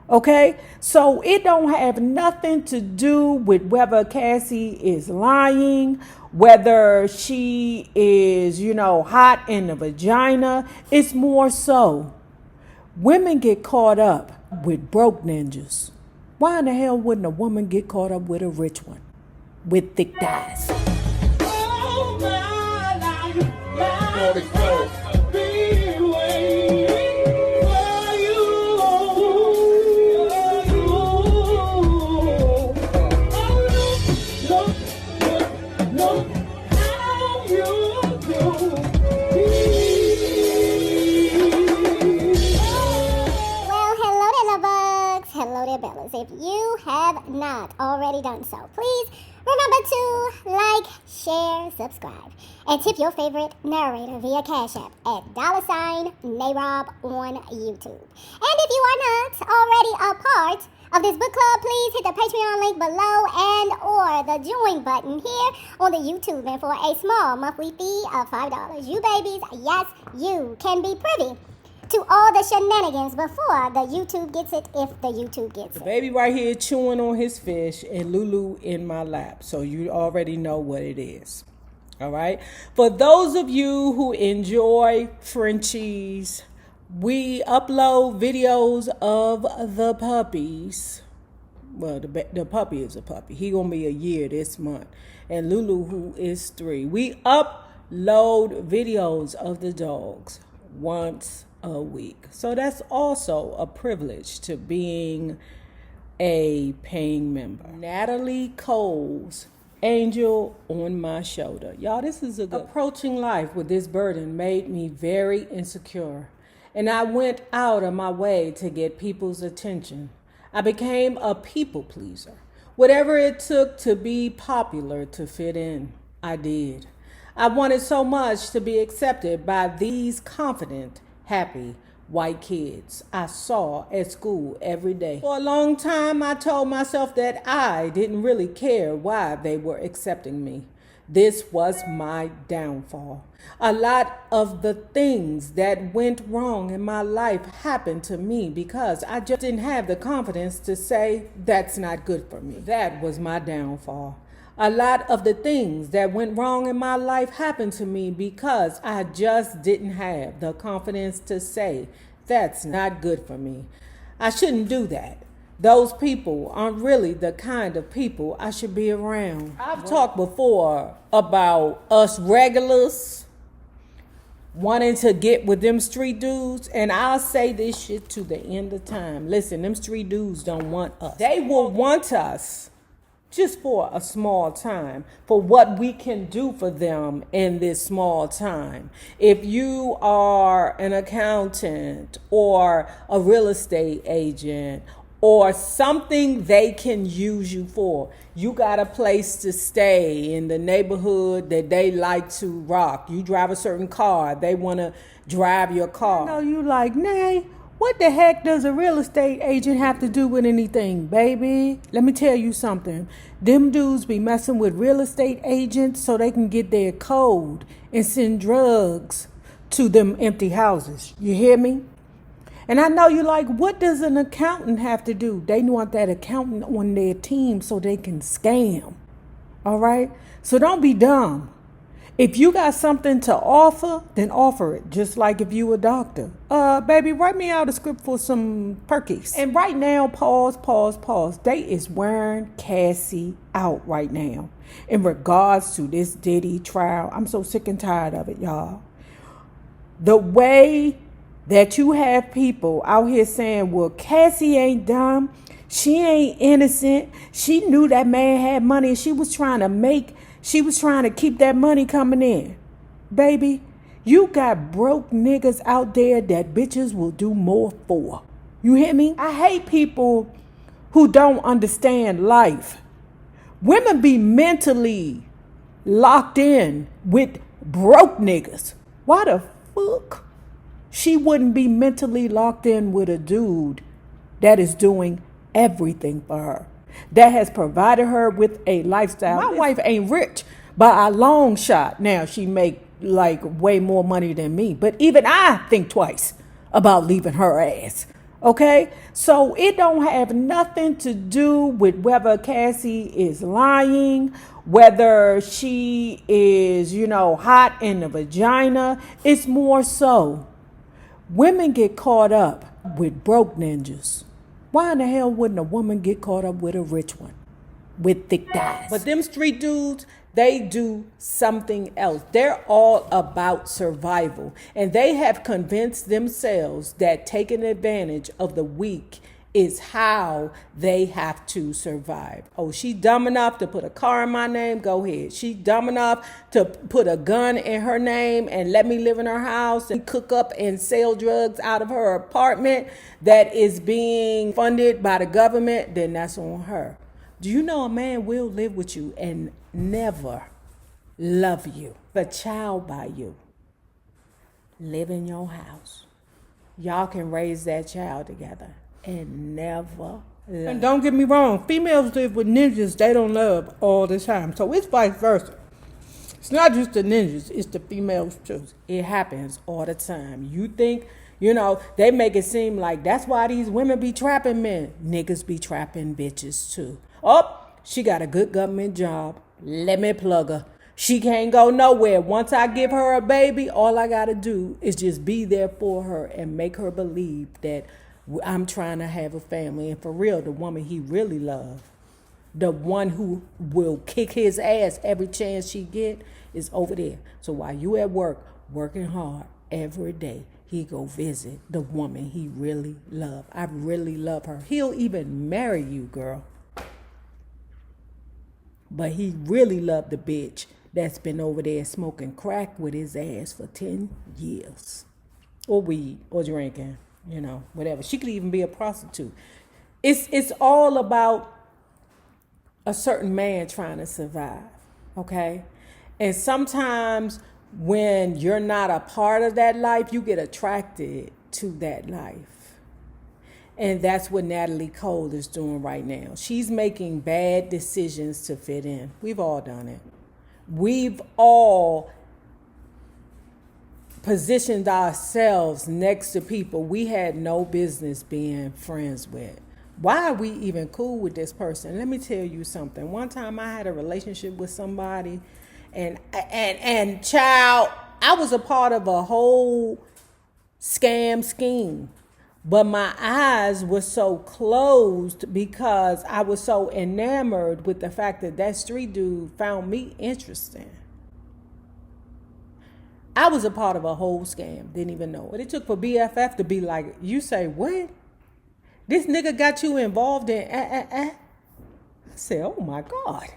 Okay, so it don't have nothing to do with whether Cassie is lying, whether she is, hot in the vagina. It's more so women get caught up with broke ninjas. Why in the hell wouldn't a woman get caught up with a rich one with thick thighs? If you have not already done so, please remember to like, share, subscribe, and tip your favorite narrator via Cash App at $NayRob on YouTube. And if you are not already a part of this book club, please hit the Patreon link below and or the join button here on the YouTube. And for a small monthly fee of $5, you babies, yes, you can be privy to all the shenanigans before the YouTube gets it, if the YouTube gets it. The baby right here chewing on his fish and Lulu in my lap. So you already know what it is. All right. For those of you who enjoy Frenchies, we upload videos of the puppies. Well, the puppy is a puppy. He gonna be a year this month. And Lulu, who is 3. We upload videos of the dogs once a week. So that's also a privilege to being a paying member. Natalie Cole's Angel on My Shoulder. Y'all, this is a good. Approaching life with this burden made me very insecure, and I went out of my way to get people's attention. I became a people pleaser. Whatever it took to be popular, to fit in, I did. I wanted so much to be accepted by these confident, happy white kids I saw at school every day. For a long time, I told myself that I didn't really care why they were accepting me. This was my downfall. A lot of the things that went wrong in my life happened to me because I just didn't have the confidence to say, that's not good for me. That was my downfall. A lot of the things that went wrong in my life happened to me because I just didn't have the confidence to say, that's not good for me. I shouldn't do that. Those people aren't really the kind of people I should be around. I've talked before about us regulars wanting to get with them street dudes, and I'll say this shit to the end of time. Listen, them street dudes don't want us. They will want us just for a small time, for what we can do for them in this small time. If you are an accountant or a real estate agent or something they can use you for, you got a place to stay in the neighborhood that they like to rock. You drive a certain car, they want to drive your car. I know you like, Nay, what the heck does a real estate agent have to do with anything, baby? Let me tell you something. Them dudes be messing with real estate agents so they can get their code and send drugs to them empty houses. You hear me? And I know you like, what does an accountant have to do? They want that accountant on their team so they can scam. All right? So don't be dumb. If you got something to offer, then offer it. Just like if you a doctor. Baby, write me out a script for some Perkies. And right now, pause. They is wearing Cassie out right now. In regards to this Diddy trial. I'm so sick and tired of it, y'all. The way that you have people out here saying, well, Cassie ain't dumb. She ain't innocent. She knew that man had money and she was trying to keep that money coming in. Baby, you got broke niggas out there that bitches will do more for. You hear me? I hate people who don't understand life. Women be mentally locked in with broke niggas. Why the fuck she wouldn't be mentally locked in with a dude that is doing everything for her, that has provided her with a lifestyle? My wife ain't rich by a long shot. Now she make like way more money than me, but even I think twice about leaving her ass. Okay, so it don't have nothing to do with whether Cassie is lying, whether she is, hot in the vagina. It's more so women get caught up with broke ninjas. Why in the hell wouldn't a woman get caught up with a rich one with thick thighs? But them street dudes, they do something else. They're all about survival. And they have convinced themselves that taking advantage of the weak is how they have to survive. Oh, she dumb enough to put a car in my name? Go ahead. She dumb enough to put a gun in her name and let me live in her house and cook up and sell drugs out of her apartment that is being funded by the government? Then that's on her. Do you know a man will live with you and never love you, a child by you, live in your house? Y'all can raise that child together and never love. And don't get me wrong, females live with ninjas they don't love all the time. So it's vice versa. It's not just the ninjas, it's the females too. It happens all the time. You think, they make it seem like that's why these women be trapping men. Niggas be trapping bitches too. Oh, she got a good government job. Let me plug her. She can't go nowhere. Once I give her a baby, all I got to do is just be there for her and make her believe that I'm trying to have a family. And for real, the woman he really loves, the one who will kick his ass every chance she get, is over there. So while you at work, working hard every day, he go visit the woman he really love. I really love her. He'll even marry you, girl. But he really loved the bitch that's been over there smoking crack with his ass for 10 years. Or weed, or drinking, whatever. She could even be a prostitute. It's all about a certain man trying to survive, okay? And sometimes when you're not a part of that life, you get attracted to that life. And that's what Natalie Cole is doing right now. She's making bad decisions to fit in. We've all done it. We've all positioned ourselves next to people we had no business being friends with. Why are we even cool with this person? Let me tell you something. One time I had a relationship with somebody and child, I was a part of a whole scam scheme. But my eyes were so closed because I was so enamored with the fact that street dude found me interesting. I was a part of a whole scam, didn't even know it. It took for BFF to be like, you say, what? This nigga got you involved in I said, oh my God,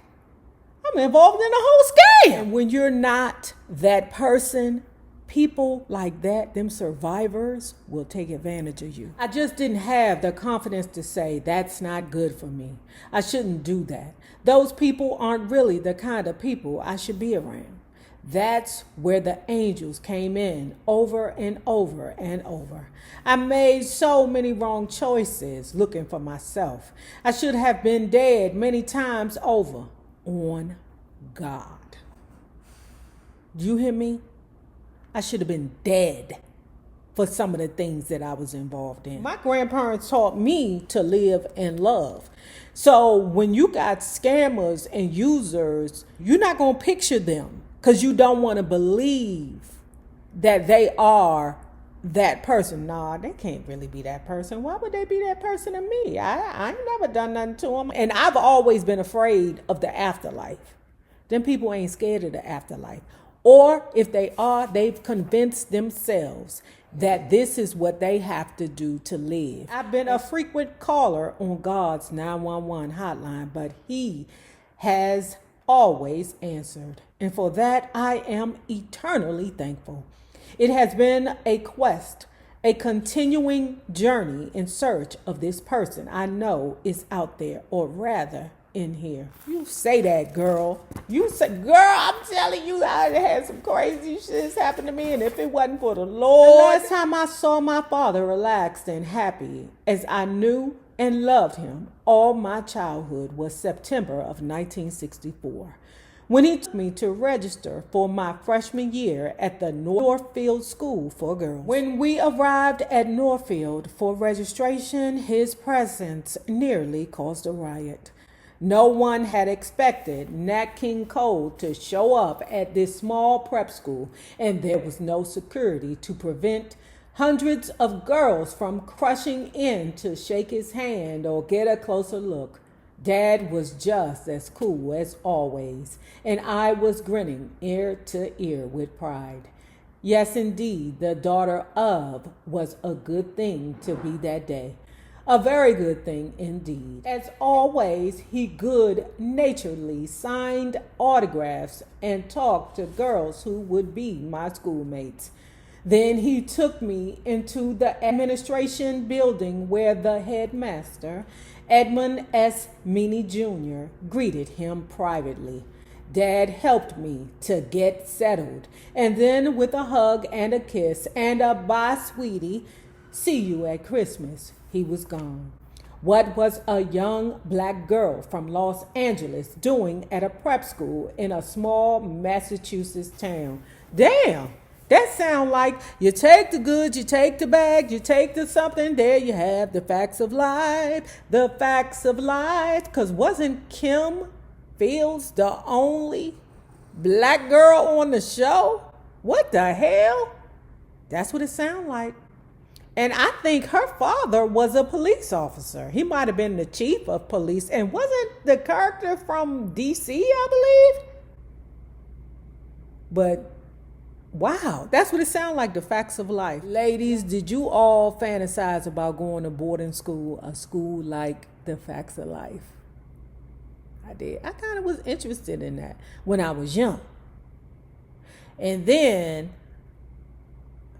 I'm involved in a whole scam. And when you're not that person, people like that, them survivors, will take advantage of you. I just didn't have the confidence to say, that's not good for me. I shouldn't do that. Those people aren't really the kind of people I should be around. That's where the angels came in over and over and over. I made so many wrong choices looking for myself. I should have been dead many times over on God. Do you hear me? I should have been dead for some of the things that I was involved in. My grandparents taught me to live and love. So when you got scammers and users, you're not going to picture them because you don't want to believe that they are that person. Nah, they can't really be that person. Why would they be that person to me? I ain't never done nothing to them. And I've always been afraid of the afterlife. Them people ain't scared of the afterlife. Or if they are, they've convinced themselves that this is what they have to do to live. I've been a frequent caller on God's 911 hotline, but he has always answered. And for that, I am eternally thankful. It has been a quest, a continuing journey in search of this person I know is out there, or rather, in here. You say that, girl. You say, girl, I'm telling you, I had some crazy shit happen to me, and if it wasn't for the Lord. The last time I saw my father relaxed and happy as I knew and loved him all my childhood was September of 1964, when he took me to register for my freshman year at the Northfield School for Girls. When we arrived at Northfield for registration, his presence nearly caused a riot. No one had expected Nat King Cole to show up at this small prep school, and there was no security to prevent hundreds of girls from crushing in to shake his hand or get a closer look. Dad was just as cool as always, and I was grinning ear to ear with pride. Yes, indeed, the daughter of was a good thing to be that day. A very good thing indeed. As always, he good-naturedly signed autographs and talked to girls who would be my schoolmates. Then he took me into the administration building where the headmaster, Edmund S. Meany Jr., greeted him privately. Dad helped me to get settled, and then with a hug and a kiss and a bye, sweetie, see you at Christmas, he was gone. What was a young black girl from Los Angeles doing at a prep school in a small Massachusetts town? Damn! That sound like you take the goods, you take the bag, you take the something, there you have the facts of life, the facts of life. Because wasn't Kim Fields the only black girl on the show? What the hell? That's what it sounded like. And I think her father was a police officer. He might have been the chief of police. And wasn't the character from DC, I believe? But wow, that's what it sounds like, the facts of life. Ladies, did you all fantasize about going to boarding school, a school like the facts of life? I did. I kind of was interested in that when I was young. And then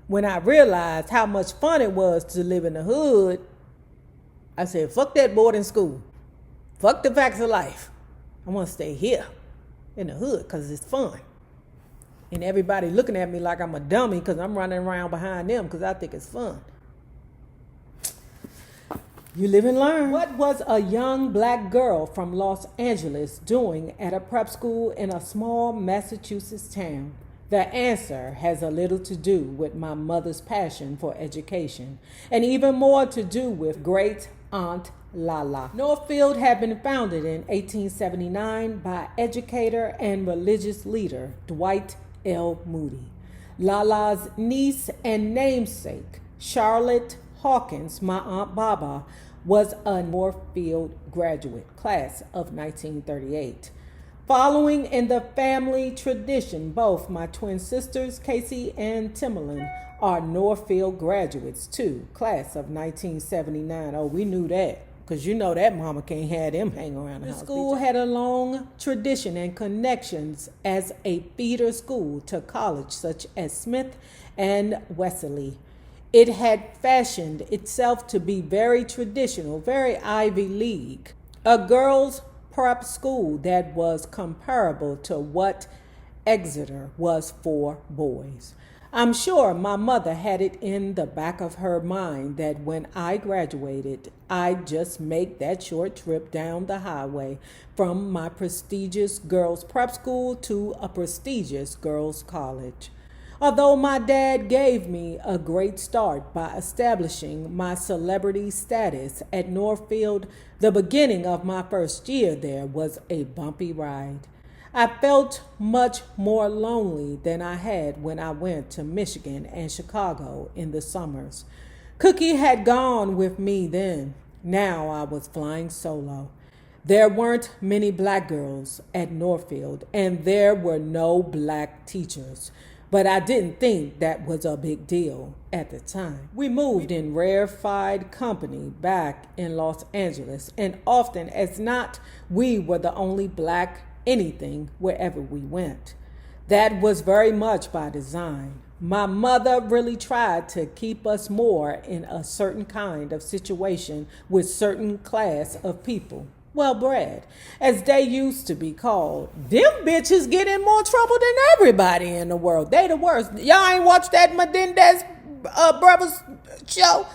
when I realized how much fun it was to live in the hood, I said, fuck that boarding school. Fuck the facts of life. I want to stay here in the hood because it's fun. And everybody looking at me like I'm a dummy because I'm running around behind them because I think it's fun. You live and learn. What was a young black girl from Los Angeles doing at a prep school in a small Massachusetts town? The answer has a little to do with my mother's passion for education, and even more to do with great Aunt Lala. Northfield had been founded in 1879 by educator and religious leader Dwight L. Moody. Lala's niece and namesake, Charlotte Hawkins, my Aunt Baba, was a Northfield graduate, class of 1938. Following in the family tradition, both my twin sisters, Cassie and Timberland, are Northfield graduates too, class of 1979. Oh, we knew that. Because you know that mama can't have them hang around the house. The school had a long tradition and connections as a feeder school to college such as Smith and Wesley. It had fashioned itself to be very traditional, very Ivy League. A girls' prep school that was comparable to what Exeter was for boys. I'm sure my mother had it in the back of her mind that when I graduated, I'd just make that short trip down the highway from my prestigious girls' prep school to a prestigious girls' college. Although my dad gave me a great start by establishing my celebrity status at Northfield, the beginning of my first year there was a bumpy ride. I felt much more lonely than I had when I went to Michigan and Chicago in the summers. Cookie had gone with me then. Now I was flying solo. There weren't many black girls at Northfield, and there were no black teachers. But I didn't think that was a big deal at the time. We moved in rarefied company back in Los Angeles, and often as not, we were the only black anything wherever we went. That was very much by design. My mother really tried to keep us more in a certain kind of situation with certain class of people. Well-bred, as they used to be called. Them bitches get in more trouble than everybody in the world. They the worst. Y'all ain't watched that Menendez brothers show?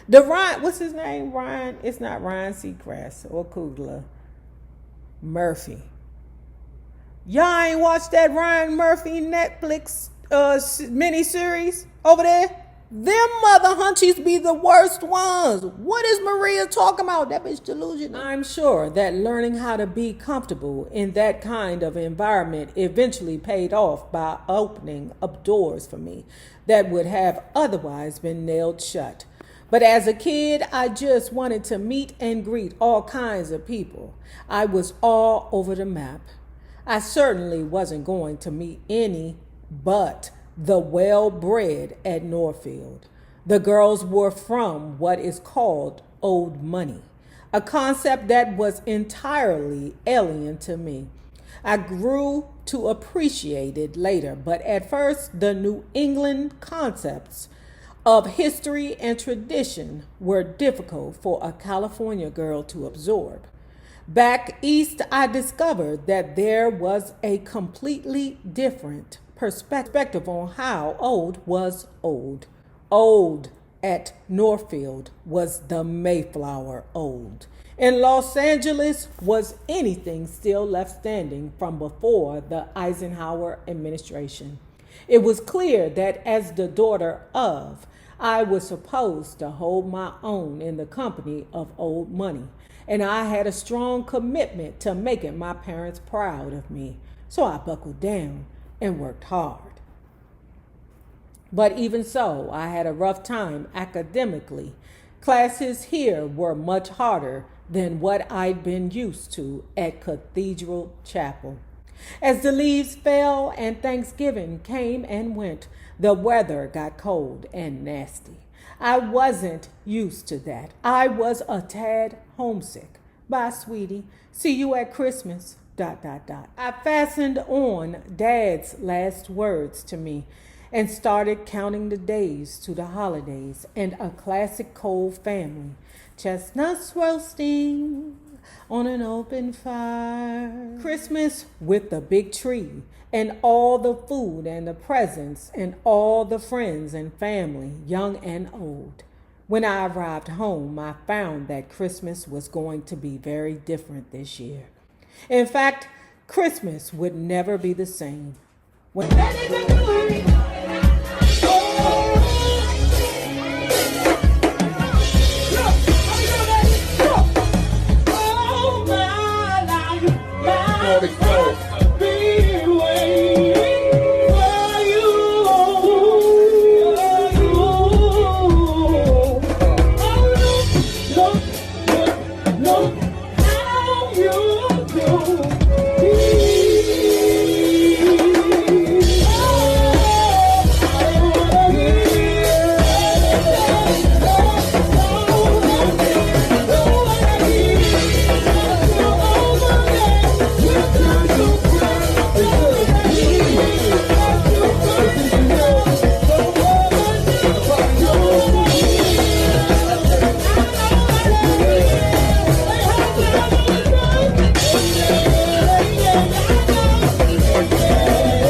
The Ryan, what's his name? Ryan, it's not Ryan Seacrest or Coogler. Murphy. Y'all ain't watched that Ryan Murphy Netflix miniseries over there? Them mother hunchies be the worst ones. What is Maria talking about? That bitch delusional. I'm sure that learning how to be comfortable in that kind of environment eventually paid off by opening up doors for me that would have otherwise been nailed shut. But as a kid, I just wanted to meet and greet all kinds of people. I was all over the map. I certainly wasn't going to meet any but the well-bred at Norfield. The girls were from what is called old money, a concept that was entirely alien to me. I grew to appreciate it later, but at first the New England concepts of history and tradition were difficult for a California girl to absorb. Back east, I discovered that there was a completely different perspective on how old was old. Old at Norfield was the Mayflower old. In Los Angeles was anything still left standing from before the Eisenhower administration. It was clear that as the daughter of, I was supposed to hold my own in the company of old money, and I had a strong commitment to making my parents proud of me. So I buckled down and worked hard. But even so, I had a rough time academically. Classes here were much harder than what I'd been used to at Cathedral Chapel. As the leaves fell and Thanksgiving came and went, the weather got cold and nasty. I wasn't used to that. I was a tad homesick. Bye, sweetie. See you at Christmas. ... I fastened on Dad's last words to me and started counting the days to the holidays and a classic Cole family. Chestnuts roasting on an open fire. Christmas with the big tree and all the food and the presents and all the friends and family, young and old. When I arrived home, I found that Christmas was going to be very different this year. In fact, Christmas would never be the same. No.